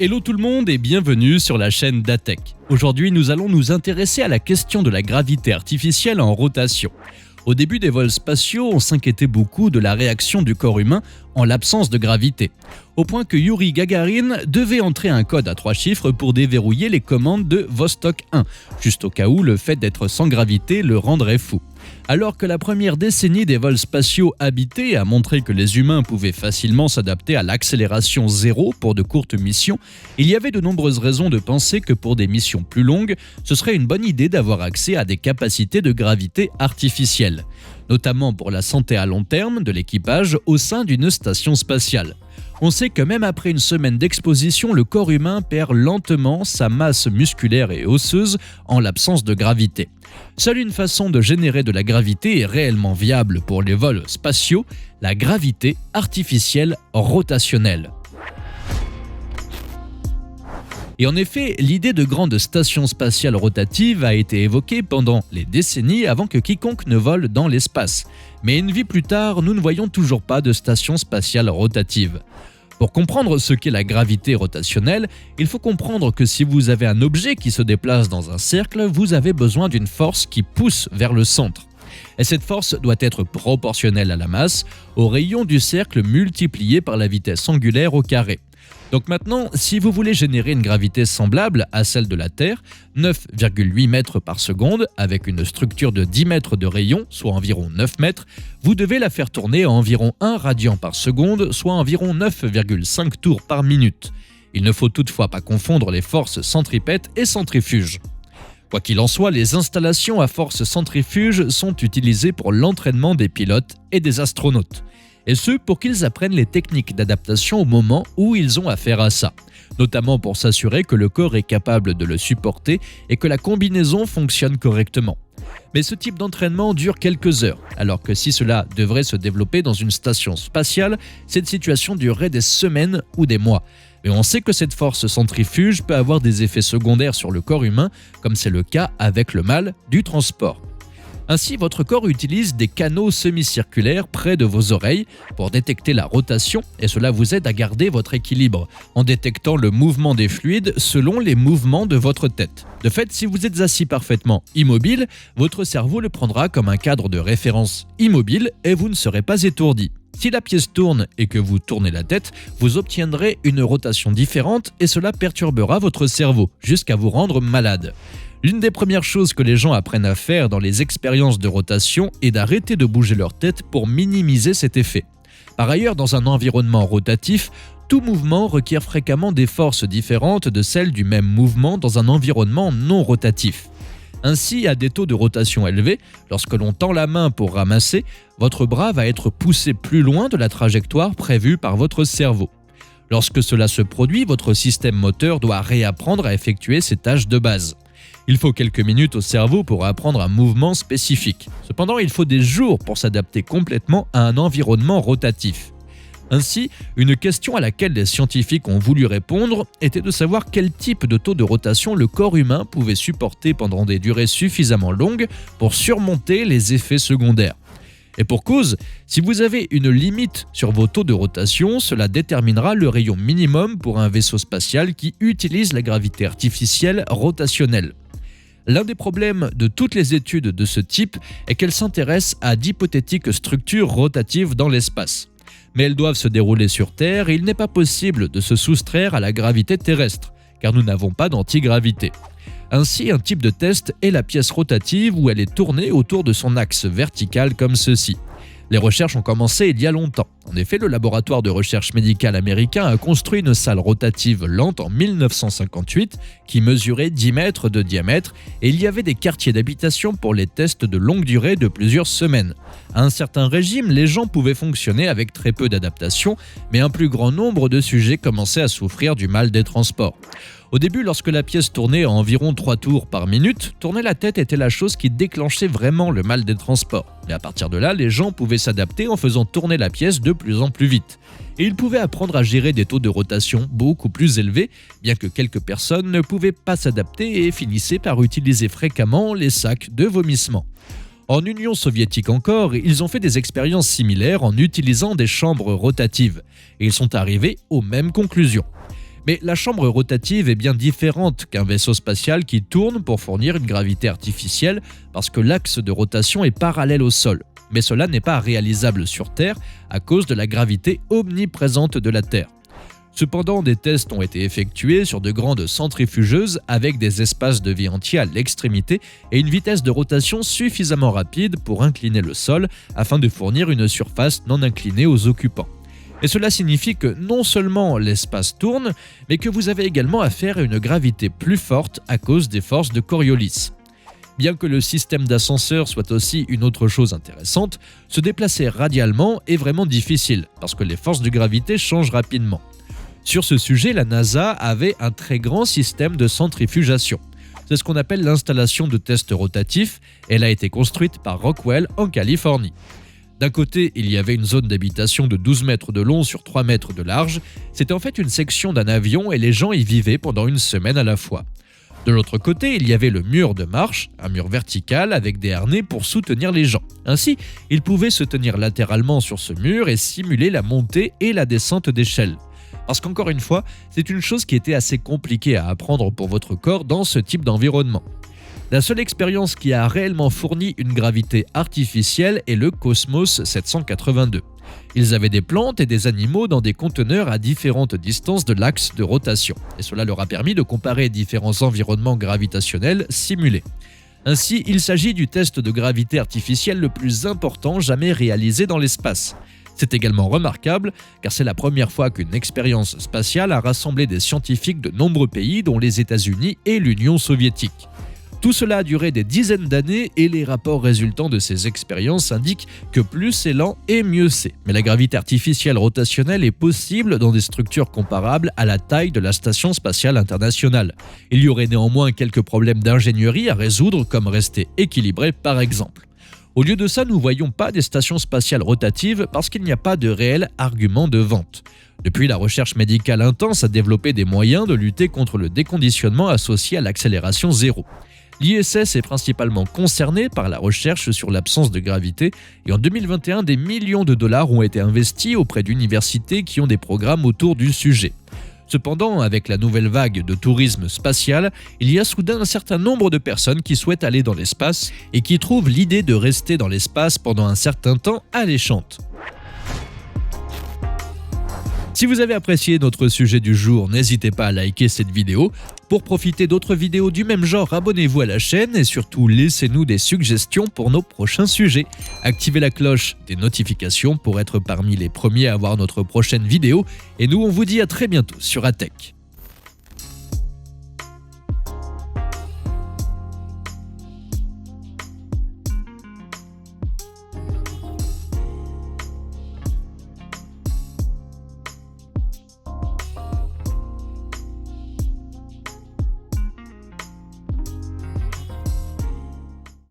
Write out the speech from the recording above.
Hello tout le monde et bienvenue sur la chaîne d'Atech. Aujourd'hui, nous allons nous intéresser à la question de la gravité artificielle en rotation. Au début des vols spatiaux, on s'inquiétait beaucoup de la réaction du corps humain en l'absence de gravité, au point que Yuri Gagarin devait entrer un code à 3 chiffres pour déverrouiller les commandes de Vostok 1, juste au cas où le fait d'être sans gravité le rendrait fou. Alors que la première décennie des vols spatiaux habités a montré que les humains pouvaient facilement s'adapter à l'accélération zéro pour de courtes missions, il y avait de nombreuses raisons de penser que pour des missions plus longues, ce serait une bonne idée d'avoir accès à des capacités de gravité artificielle, notamment pour la santé à long terme de l'équipage au sein d'une station spatiale. On sait que même après une semaine d'exposition, le corps humain perd lentement sa masse musculaire et osseuse en l'absence de gravité. Seule une façon de générer de la gravité est réellement viable pour les vols spatiaux, la gravité artificielle rotationnelle. Et en effet, l'idée de grandes stations spatiales rotatives a été évoquée pendant les décennies avant que quiconque ne vole dans l'espace. Mais une vie plus tard, nous ne voyons toujours pas de station spatiale rotative. Pour comprendre ce qu'est la gravité rotationnelle, il faut comprendre que si vous avez un objet qui se déplace dans un cercle, vous avez besoin d'une force qui pousse vers le centre. Et cette force doit être proportionnelle à la masse, au rayon du cercle multiplié par la vitesse angulaire au carré. Donc maintenant, si vous voulez générer une gravité semblable à celle de la Terre, 9,8 mètres par seconde, avec une structure de 10 mètres de rayon, soit environ 9 mètres, vous devez la faire tourner à environ 1 radian par seconde, soit environ 9,5 tours par minute. Il ne faut toutefois pas confondre les forces centripètes et centrifuges. Quoi qu'il en soit, les installations à force centrifuge sont utilisées pour l'entraînement des pilotes et des astronautes. Et ce, pour qu'ils apprennent les techniques d'adaptation au moment où ils ont affaire à ça, notamment pour s'assurer que le corps est capable de le supporter et que la combinaison fonctionne correctement. Mais ce type d'entraînement dure quelques heures, alors que si cela devrait se développer dans une station spatiale, cette situation durerait des semaines ou des mois. Mais on sait que cette force centrifuge peut avoir des effets secondaires sur le corps humain, comme c'est le cas avec le mal du transport. Ainsi, votre corps utilise des canaux semi-circulaires près de vos oreilles pour détecter la rotation et cela vous aide à garder votre équilibre en détectant le mouvement des fluides selon les mouvements de votre tête. De fait, si vous êtes assis parfaitement immobile, votre cerveau le prendra comme un cadre de référence immobile et vous ne serez pas étourdi. Si la pièce tourne et que vous tournez la tête, vous obtiendrez une rotation différente et cela perturbera votre cerveau jusqu'à vous rendre malade. L'une des premières choses que les gens apprennent à faire dans les expériences de rotation est d'arrêter de bouger leur tête pour minimiser cet effet. Par ailleurs, dans un environnement rotatif, tout mouvement requiert fréquemment des forces différentes de celles du même mouvement dans un environnement non rotatif. Ainsi, à des taux de rotation élevés, lorsque l'on tend la main pour ramasser, votre bras va être poussé plus loin de la trajectoire prévue par votre cerveau. Lorsque cela se produit, votre système moteur doit réapprendre à effectuer ses tâches de base. Il faut quelques minutes au cerveau pour apprendre un mouvement spécifique. Cependant, il faut des jours pour s'adapter complètement à un environnement rotatif. Ainsi, une question à laquelle les scientifiques ont voulu répondre était de savoir quel type de taux de rotation le corps humain pouvait supporter pendant des durées suffisamment longues pour surmonter les effets secondaires. Et pour cause, si vous avez une limite sur vos taux de rotation, cela déterminera le rayon minimum pour un vaisseau spatial qui utilise la gravité artificielle rotationnelle. L'un des problèmes de toutes les études de ce type est qu'elles s'intéressent à d'hypothétiques structures rotatives dans l'espace. Mais elles doivent se dérouler sur Terre et il n'est pas possible de se soustraire à la gravité terrestre, car nous n'avons pas d'antigravité. Ainsi, un type de test est la pièce rotative où elle est tournée autour de son axe vertical comme ceci. Les recherches ont commencé il y a longtemps. En effet, le laboratoire de recherche médicale américain a construit une salle rotative lente en 1958 qui mesurait 10 mètres de diamètre et il y avait des quartiers d'habitation pour les tests de longue durée de plusieurs semaines. À un certain régime, les gens pouvaient fonctionner avec très peu d'adaptation, mais un plus grand nombre de sujets commençaient à souffrir du mal des transports. Au début, lorsque la pièce tournait à environ 3 tours par minute, tourner la tête était la chose qui déclenchait vraiment le mal des transports. Et à partir de là, les gens pouvaient s'adapter en faisant tourner la pièce de plus en plus vite. Et ils pouvaient apprendre à gérer des taux de rotation beaucoup plus élevés, bien que quelques personnes ne pouvaient pas s'adapter et finissaient par utiliser fréquemment les sacs de vomissement. En Union soviétique encore, ils ont fait des expériences similaires en utilisant des chambres rotatives, et ils sont arrivés aux mêmes conclusions. Mais la chambre rotative est bien différente qu'un vaisseau spatial qui tourne pour fournir une gravité artificielle parce que l'axe de rotation est parallèle au sol. Mais cela n'est pas réalisable sur Terre à cause de la gravité omniprésente de la Terre. Cependant, des tests ont été effectués sur de grandes centrifugeuses avec des espaces de vie entiers à l'extrémité et une vitesse de rotation suffisamment rapide pour incliner le sol afin de fournir une surface non inclinée aux occupants. Et cela signifie que non seulement l'espace tourne, mais que vous avez également affaire à une gravité plus forte à cause des forces de Coriolis. Bien que le système d'ascenseur soit aussi une autre chose intéressante, se déplacer radialement est vraiment difficile parce que les forces de gravité changent rapidement. Sur ce sujet, la NASA avait un très grand système de centrifugation. C'est ce qu'on appelle l'installation de test rotatif. Elle a été construite par Rockwell en Californie. D'un côté, il y avait une zone d'habitation de 12 mètres de long sur 3 mètres de large. C'était en fait une section d'un avion et les gens y vivaient pendant une semaine à la fois. De l'autre côté, il y avait le mur de marche, un mur vertical avec des harnais pour soutenir les gens. Ainsi, ils pouvaient se tenir latéralement sur ce mur et simuler la montée et la descente d'échelle. Parce qu'encore une fois, c'est une chose qui était assez compliquée à apprendre pour votre corps dans ce type d'environnement. La seule expérience qui a réellement fourni une gravité artificielle est le Cosmos 782. Ils avaient des plantes et des animaux dans des conteneurs à différentes distances de l'axe de rotation, et cela leur a permis de comparer différents environnements gravitationnels simulés. Ainsi, il s'agit du test de gravité artificielle le plus important jamais réalisé dans l'espace. C'est également remarquable car c'est la première fois qu'une expérience spatiale a rassemblé des scientifiques de nombreux pays dont les États-Unis et l'Union soviétique. Tout cela a duré des dizaines d'années et les rapports résultant de ces expériences indiquent que plus c'est lent et mieux c'est. Mais la gravité artificielle rotationnelle est possible dans des structures comparables à la taille de la Station spatiale internationale. Il y aurait néanmoins quelques problèmes d'ingénierie à résoudre comme rester équilibré par exemple. Au lieu de ça, nous ne voyons pas des stations spatiales rotatives parce qu'il n'y a pas de réel argument de vente. Depuis, la recherche médicale intense a développé des moyens de lutter contre le déconditionnement associé à l'accélération zéro. L'ISS est principalement concerné par la recherche sur l'absence de gravité et en 2021, des millions de dollars ont été investis auprès d'universités qui ont des programmes autour du sujet. Cependant, avec la nouvelle vague de tourisme spatial, il y a soudain un certain nombre de personnes qui souhaitent aller dans l'espace et qui trouvent l'idée de rester dans l'espace pendant un certain temps alléchante. Si vous avez apprécié notre sujet du jour, n'hésitez pas à liker cette vidéo. Pour profiter d'autres vidéos du même genre, abonnez-vous à la chaîne et surtout laissez-nous des suggestions pour nos prochains sujets. Activez la cloche des notifications pour être parmi les premiers à voir notre prochaine vidéo. Et nous, on vous dit à très bientôt sur ATech.